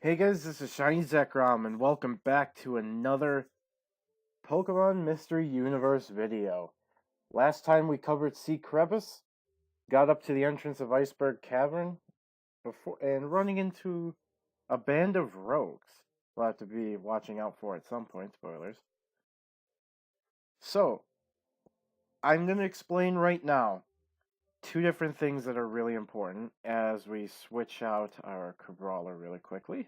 Hey guys, this is Shiny Zekrom, and welcome back to another Pokemon Mystery Universe video. Last time we covered Sea Crevice, got up to the entrance of Iceberg Cavern, and running into a band of rogues. We'll have to be watching out for at some point, spoilers. So, I'm going to explain right now two different things that are really important as we switch out our Cabrawler really quickly.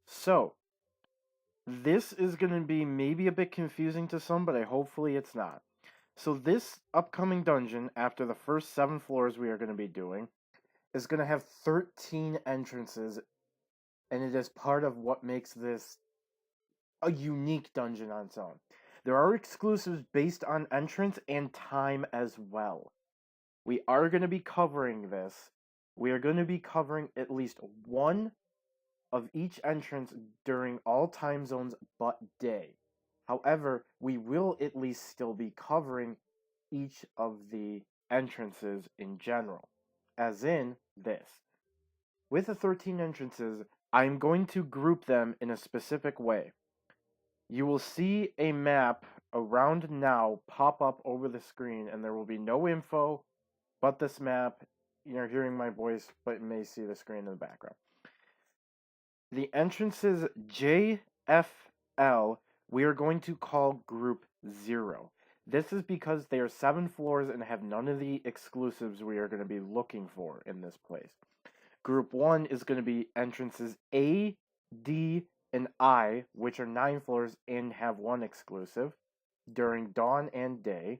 So, this is going to be maybe a bit confusing to some, but hopefully it's not. So this upcoming dungeon, after the first 7 floors we are going to be doing, is going to have 13 entrances, and it is part of what makes this a unique dungeon on its own. There are exclusives based on entrance and time as well. We are going to be covering this. We are going to be covering at least one of each entrance during all time zones but day. However, we will at least still be covering each of the entrances in general, as in this. With the 13 entrances, I'm going to group them in a specific way. You will see a map around now pop up over the screen, and there will be no info but this map. You're hearing my voice, but you may see the screen in the background. The entrances J, F, L, we are going to call Group 0. This is because they are 7 floors and have none of the exclusives we are going to be looking for in this place. Group 1 is going to be entrances A, D, and I, which are 9 floors and have 1 exclusive, during dawn and day.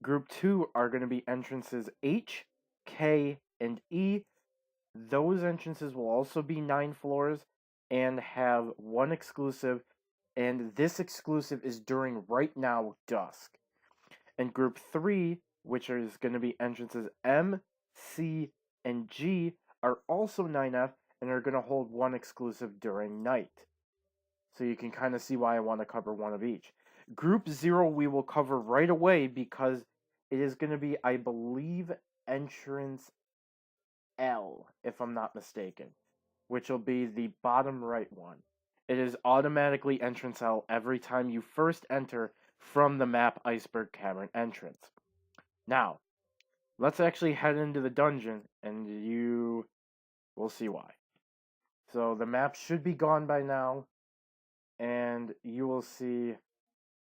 Group 2 are going to be entrances H, K, and E. Those entrances will also be 9 floors and have 1 exclusive, and this exclusive is during right now dusk. And group 3, which is going to be entrances M, C, and G, are also 9F and are going to hold 1 exclusive during night. So you can kind of see why I want to cover one of each. Group 0 we will cover right away because it is going to be, I believe, entrance L, if I'm not mistaken, which will be the bottom right one. It is automatically entrance L every time you first enter from the map Iceberg Cavern entrance. Now, let's actually head into the dungeon, and you will see why. So the map should be gone by now, and you will see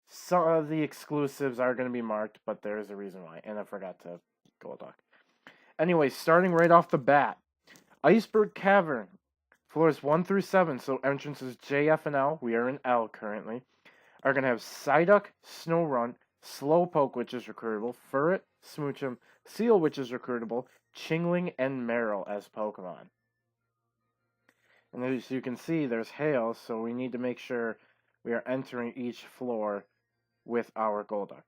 some of the exclusives are going to be marked, but there is a reason why, and I forgot to go talk. Anyway, starting right off the bat, Iceberg Cavern, floors 1 through 7, so entrances J, F, and L, we are in L currently, are going to have Psyduck, Snorunt, Slowpoke, which is recruitable, Furret, Smoochum, Seal, which is recruitable, Chingling, and Meryl as Pokemon. And as you can see, there's Hail, so we need to make sure we are entering each floor with our Golduck.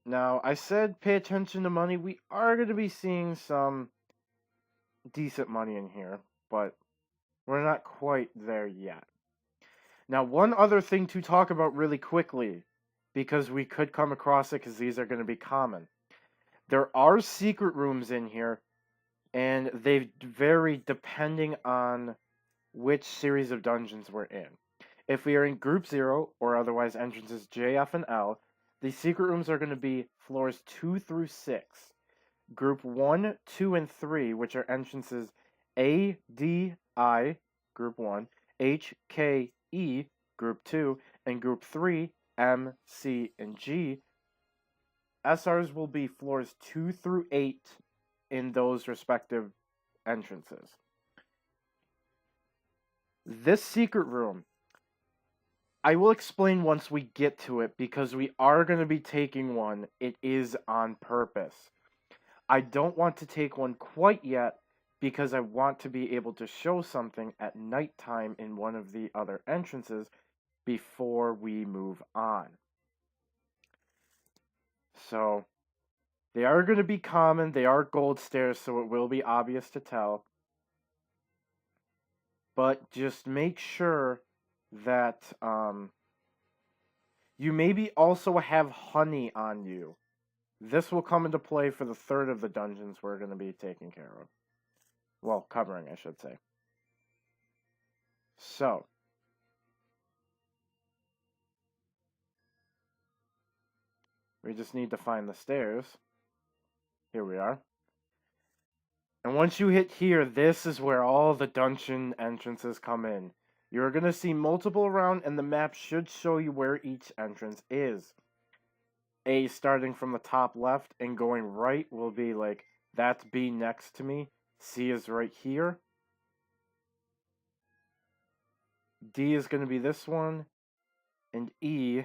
Now, I said pay attention to money. We are going to be seeing some decent money in here, but we're not quite there yet. Now, one other thing to talk about really quickly, because we could come across it because these are going to be common. There are secret rooms in here, and they vary depending on which series of dungeons we're in. If we are in Group 0, or otherwise entrances J, F, and L, the secret rooms are going to be floors 2 through 6. Group 1, 2, and 3, which are entrances A, D, I, Group 1, H, K, E, Group 2, and Group 3, M, C, and G. SRs will be floors 2 through 8 in those respective entrances. This secret room, I will explain once we get to it, because we are going to be taking one. It is on purpose. I don't want to take one quite yet, because I want to be able to show something at nighttime in one of the other entrances before we move on. So, they are going to be common, they are gold stairs, so it will be obvious to tell. But just make sure that you maybe also have honey on you. This will come into play for the third of the dungeons we're going to be taking care of. Well, covering, I should say. So, we just need to find the stairs. Here we are. And once you hit here, this is where all the dungeon entrances come in. You're going to see multiple around, and the map should show you where each entrance is. A starting from the top left and going right will be like, that's B next to me. C is right here. D is going to be this one. And E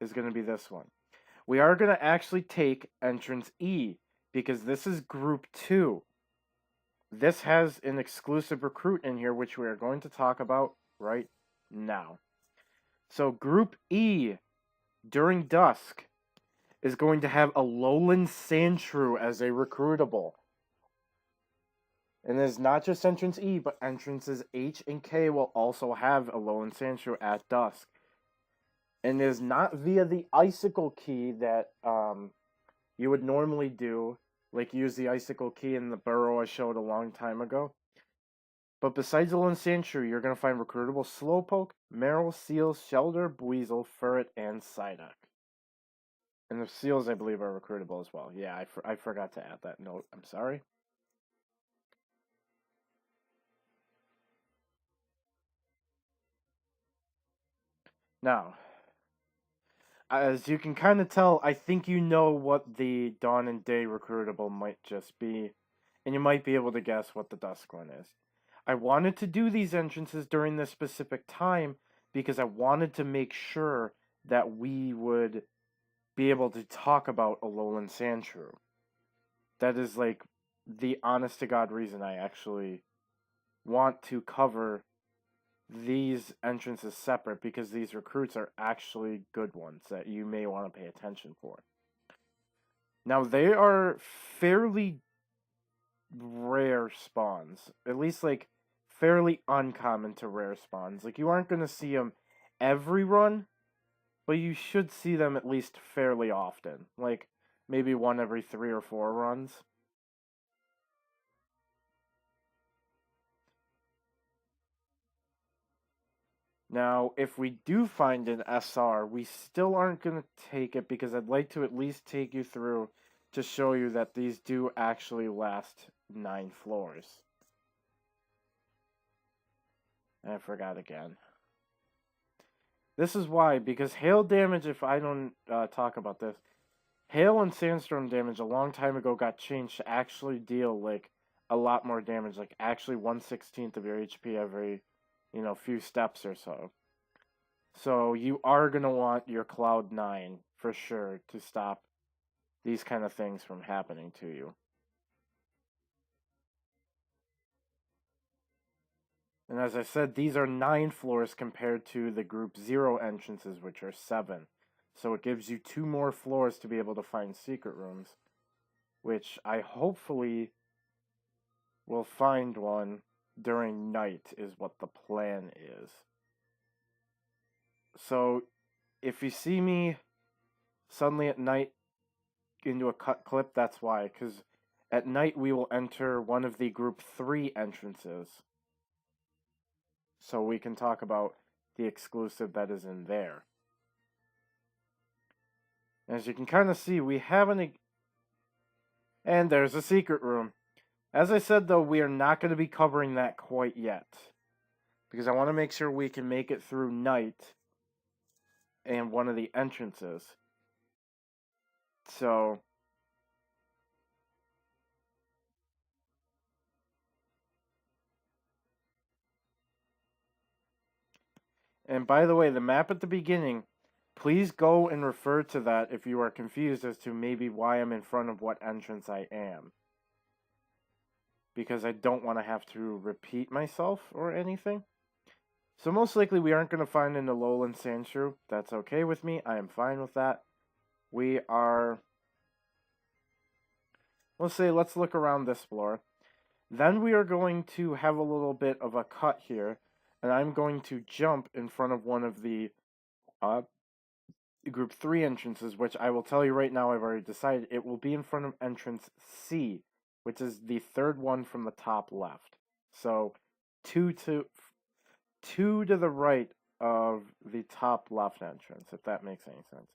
is going to be this one. We are going to actually take entrance E, because this is group 2. This has an exclusive recruit in here, which we are going to talk about right now. So group E, during dusk, is going to have a lowland sandshrew as a recruitable. And it's not just entrance E, but entrances H and K will also have a lowland sandshrew at dusk. And it is not via the icicle key that you would normally do, like use the icicle key in the burrow I showed a long time ago. But besides the lowland sandshrew, you're going to find recruitable slowpoke, marrow, seal, shelder, weasel, ferret, and psyduck. And the seals, I believe, are recruitable as well. Yeah, I forgot to add that note. I'm sorry. Now, as you can kind of tell, I think you know what the Dawn and Day recruitable might just be, and you might be able to guess what the Dusk one is. I wanted to do these entrances during this specific time because I wanted to make sure that we would be able to talk about a lowland sandshrew. That is like the honest to God reason I actually want to cover these entrances separate, because these recruits are actually good ones that you may want to pay attention for. Now, they are fairly rare spawns, at least like fairly uncommon to rare spawns. Like, you aren't going to see them every run, but you should see them at least fairly often, like maybe one every 3 or 4 runs. Now, if we do find an SR, we still aren't going to take it, because I'd like to at least take you through to show you that these do actually last 9 floors. And I forgot again. This is why, because hail damage, if I don't talk about this, hail and sandstorm damage a long time ago got changed to actually deal like a lot more damage, like actually 1/16 of your HP every, few steps or so. So you are going to want your Cloud 9 for sure to stop these kind of things from happening to you. And as I said, these are 9 floors compared to the group 0 entrances, which are 7. So it gives you 2 more floors to be able to find secret rooms, which I hopefully will find one during night, is what the plan is. So if you see me suddenly at night into a cut clip, that's why, because at night we will enter one of the group 3 entrances, so we can talk about the exclusive that is in there. As you can kind of see, we have and there's a secret room. As I said, though, we are not going to be covering that quite yet, because I want to make sure we can make it through night and one of the entrances. So, and by the way, the map at the beginning, please go and refer to that if you are confused as to maybe why I'm in front of what entrance I am, because I don't want to have to repeat myself or anything. So most likely we aren't going to find an lowland sandshrew. That's okay with me. I am fine with that. We are... let's look around this floor. Then we are going to have a little bit of a cut here, and I'm going to jump in front of one of the group 3 entrances, which I will tell you right now, I've already decided it will be in front of entrance C, which is the 3rd one from the top left. So 2 to the right of the top left entrance, if that makes any sense.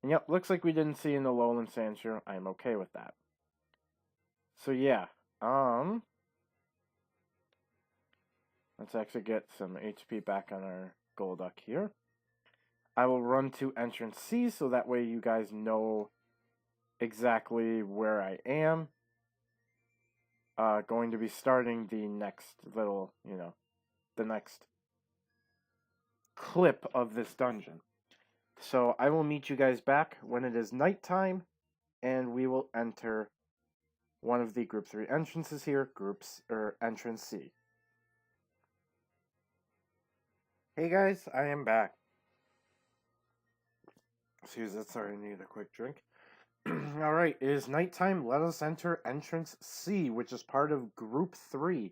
And yep, looks like we didn't see an Alolan Sandshrew. I'm okay with that. So yeah, let's actually get some HP back on our Golduck here. I will run to entrance C so that way you guys know exactly where I am. Going to be starting the next little, the next clip of this dungeon. So I will meet you guys back when it is nighttime, and we will enter one of the group 3 entrances here, entrance C. Hey guys, I am back. Excuse me, sorry, I need a quick drink. Alright, it is nighttime. Let us enter entrance C, which is part of group 3.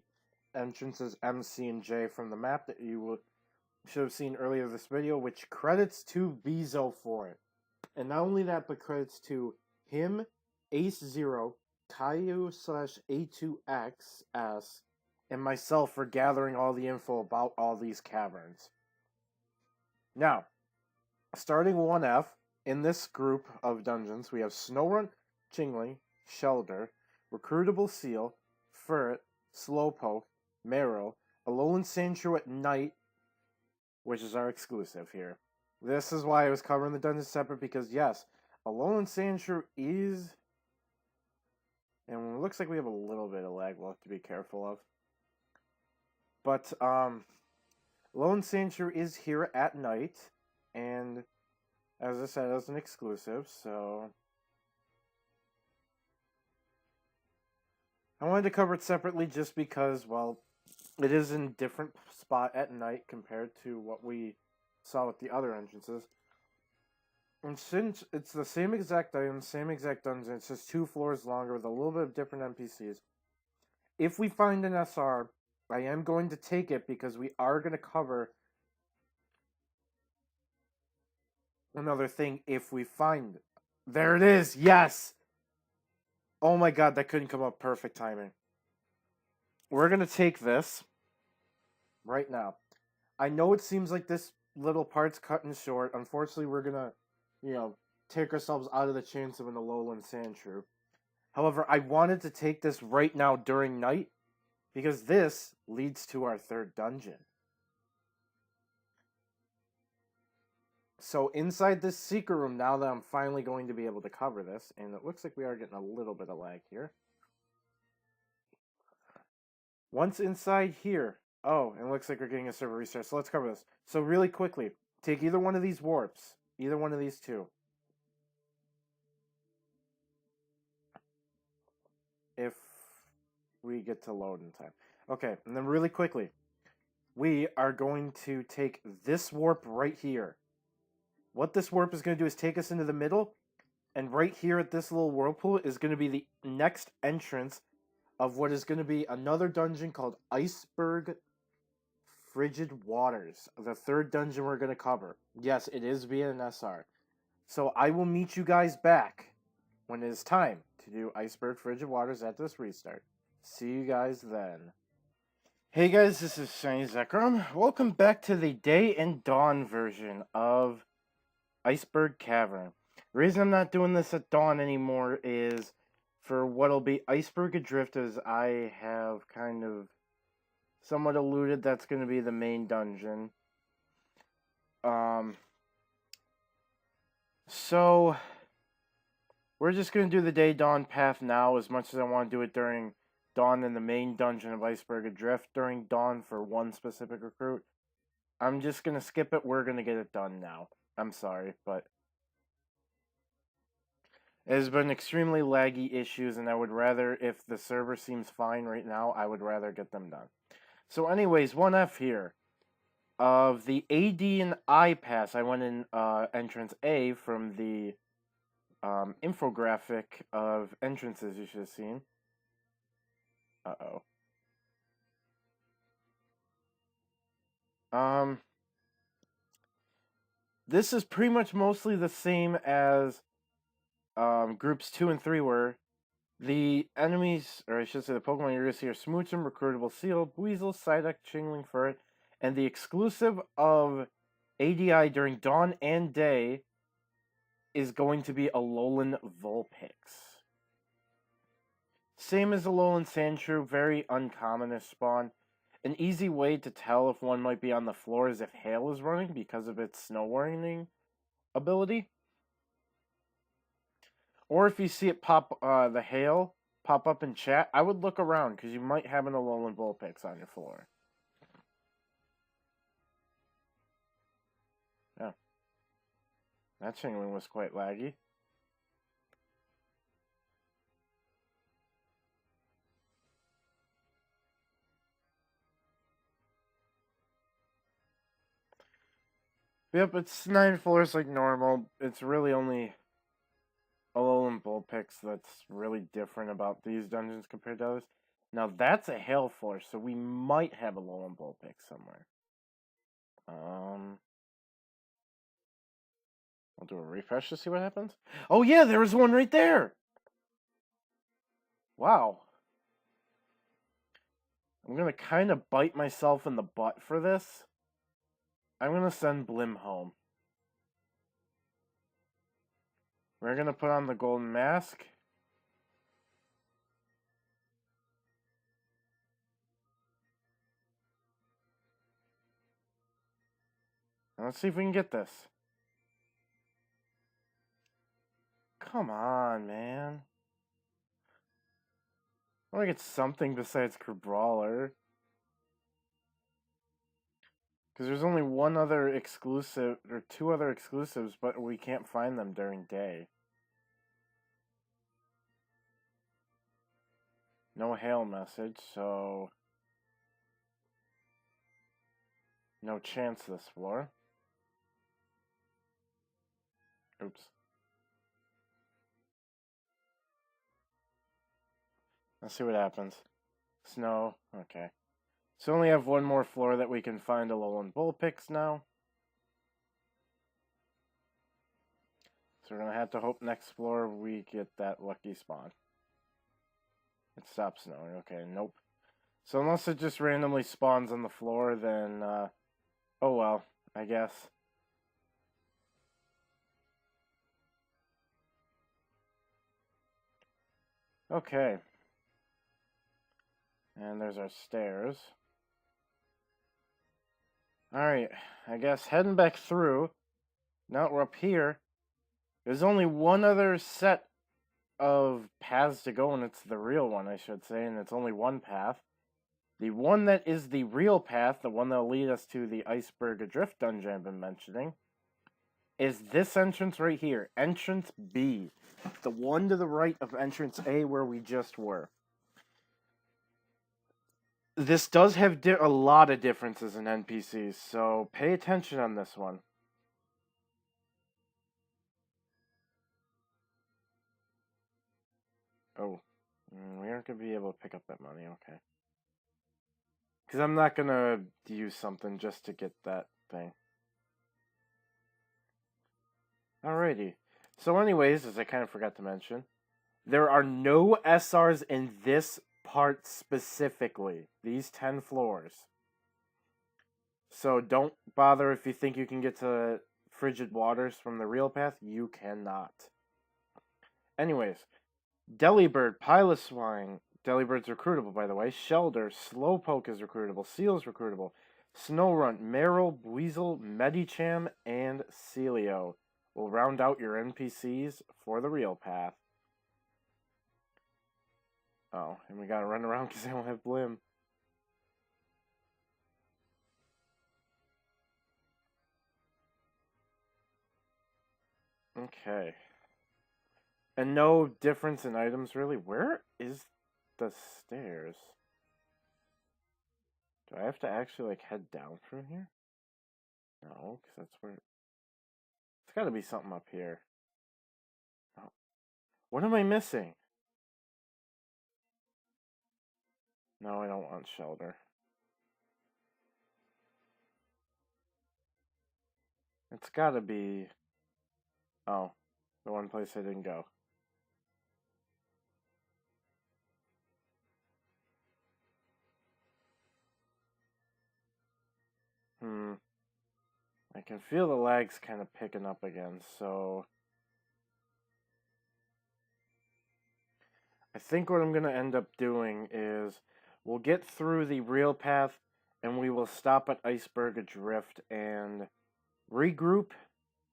Entrances M, C, and J from the map that you should have seen earlier this video, which credits to Veezo for it. And not only that, but credits to him, Ace0, Kayu/A2XS, and myself for gathering all the info about all these caverns. Now, starting 1F, in this group of dungeons, we have Snorunt, Chingling, Shelder, Recruitable Seal, Ferret, Slowpoke, Marrow, Alolan Sandshrew at night, which is our exclusive here. This is why I was covering the dungeons separate, because yes, Alolan Sandshrew is... And it looks like we have a little bit of lag we'll have to be careful of. But, Alolan Sandshrew is here at night, and as I said, as an exclusive, so... I wanted to cover it separately just because, well, it is in a different spot at night compared to what we saw with the other entrances. And since it's the same exact item, same exact dungeon, it's just 2 floors longer with a little bit of different NPCs. If we find an SR, I am going to take it because we are going to cover another thing if we find it. There it is! Yes! Oh my god, that couldn't come up perfect timing. We're going to take this right now. I know it seems like this little part's cutting short. Unfortunately, we're going to, take ourselves out of the chance of an Alolan Sandshrew. However, I wanted to take this right now during night because this leads to our 3rd dungeon. So inside this secret room, now that I'm finally going to be able to cover this, and it looks like we are getting a little bit of lag here. Once inside here, oh, and it looks like we're getting a server restart, so let's cover this. So really quickly, take either one of these warps, either one of these 2. If we get to load in time. Okay, and then really quickly, we are going to take this warp right here. What this warp is going to do is take us into the middle, and right here at this little whirlpool is going to be the next entrance of what is going to be another dungeon called Iceberg Frigid Waters, the 3rd dungeon we're going to cover. Yes, it is via an SR. So I will meet you guys back when it is time to do Iceberg Frigid Waters at this restart. See you guys then. Hey guys, this is Shiny Zekrom. Welcome back to the day and dawn version of Iceberg Cavern. The reason I'm not doing this at dawn anymore is for what'll be Iceberg Adrift, as I have kind of somewhat alluded that's going to be the main dungeon. So we're just going to do the day dawn path now, as much as I want to do it during dawn in the main dungeon of Iceberg Adrift during dawn for one specific recruit. I'm just going to skip it. We're going to get it done now. I'm sorry, but it has been extremely laggy issues, and I would rather, if the server seems fine right now, I would rather get them done. So anyways, 1F here. Of the AD and I pass, I went in entrance A from the infographic of entrances you should have seen. Uh-oh. This is pretty much mostly the same as groups 2 and 3 were. The enemies, or I should say the Pokemon you're going to see are Smoochum, Recruitable Seal, Weasel, Psyduck, Chingling, Ferret, And the exclusive of ADI during dawn and day is going to be Alolan Vulpix. Same as Alolan Sandshrew, very uncommon as spawn. An easy way to tell if one might be on the floor is if hail is running because of its snow warning ability. Or if you see it pop, the hail pop up in chat, I would look around because you might have an Alolan Vulpix on your floor. Yeah. That Chingling was quite laggy. Yep, it's 9 floors like normal. It's really only Alolan Vulpix that's really different about these dungeons compared to others. Now that's a hail floor, so we might have Alolan Vulpix somewhere. I'll do a refresh to see what happens. Oh yeah, there was one right there! Wow. I'm gonna kind of bite myself in the butt for this. I'm gonna send Blim home. We're gonna put on the golden mask. And let's see if we can get this. Come on, man. I want to get something besides Crabrawler. Because there's only one other exclusive, or two other exclusives, but we can't find them during day. No hail message, so no chance this floor. Oops. Let's see what happens. Snow, okay. So only have one more floor that we can find Alolan Vulpix now. So we're going to have to hope next floor we get that lucky spawn. It stops snowing. Okay, nope. So unless it just randomly spawns on the floor, then, oh well, I guess. Okay. And there's our stairs. Alright, I guess heading back through. Now we're up here. There's only one other set of paths to go, and it's the real one, I should say, and it's only one path. The one that is the real path, the one that'll lead us to the Iceberg Adrift dungeon I've been mentioning, is this entrance right here, entrance B. The one to the right of entrance A where we just were. This does have a lot of differences in NPCs, so pay attention on this one. Oh, we aren't going to be able to pick up that money, okay. Because I'm not going to use something just to get that thing. Alrighty. So anyways, as I kind of forgot to mention, there are no SRs in this part specifically. These 10 floors. So don't bother if you think you can get to Frigid Waters from the real path. You cannot. Anyways, Delibird, Piloswine. Delibird's recruitable, by the way. Shelder, Slowpoke is recruitable. Seal's recruitable. Snowrunt, Meryl, Weasel, Medicham, and Celio will round out your NPCs for the real path. Oh, and we gotta run around because I don't have Blim. Okay. And no difference in items, really. Where is the stairs? Do I have to actually, like, head down from here? No, because that's where... It's gotta be something up here. Oh. What am I missing? No, I don't want Shelter. It's gotta be... Oh, the one place I didn't go. I can feel the lags kind of picking up again, so I think what I'm going to end up doing is we'll get through the real path and we will stop at Iceberg Adrift and regroup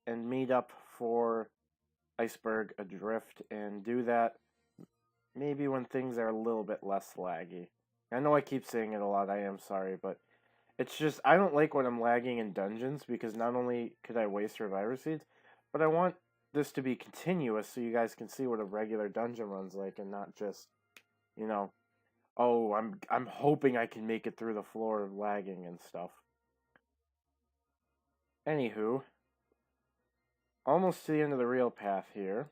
and meet up for Iceberg Adrift and do that maybe when things are a little bit less laggy. I know I keep saying it a lot, I am sorry, but it's just, I don't like when I'm lagging in dungeons because not only could I waste survivor seeds, but I want this to be continuous so you guys can see what a regular dungeon run's like and not just, you know, oh, I'm hoping I can make it through the floor of lagging and stuff. Anywho, almost to the end of the real path here.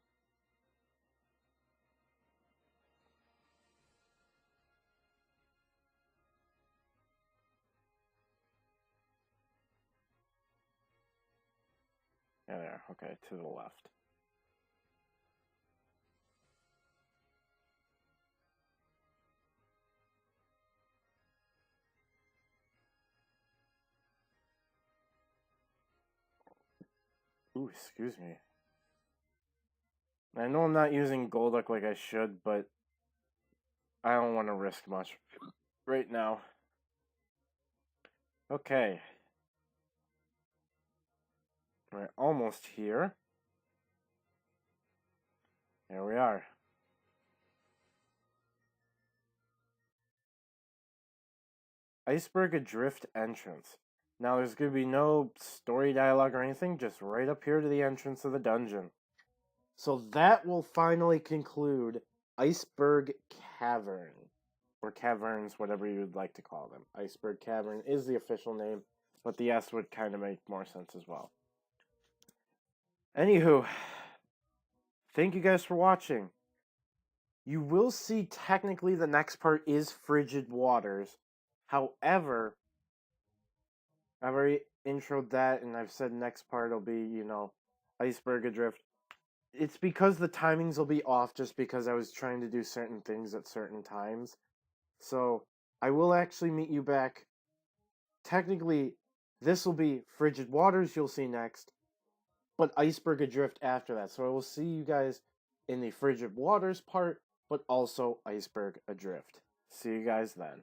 Yeah, there, okay, to the left. Ooh, excuse me. I know I'm not using Golduck like I should, but I don't want to risk much right now. Okay. We're almost here. There we are. Iceberg Adrift entrance. Now there's going to be no story dialogue or anything, just right up here to the entrance of the dungeon. So that will finally conclude Iceberg Cavern. Or caverns, whatever you'd like to call them. Iceberg Cavern is the official name, but the S would kind of make more sense as well. Anywho, thank you guys for watching. You will see technically the next part is Frigid Waters. However, I've already introed that and I've said next part will be, you know, Iceberg Adrift. It's because the timings will be off just because I was trying to do certain things at certain times. So, I will actually meet you back. Technically, this will be Frigid Waters you'll see next, but Iceberg Adrift after that. So I will see you guys in the Frigid Waters part, but also Iceberg Adrift. See you guys then.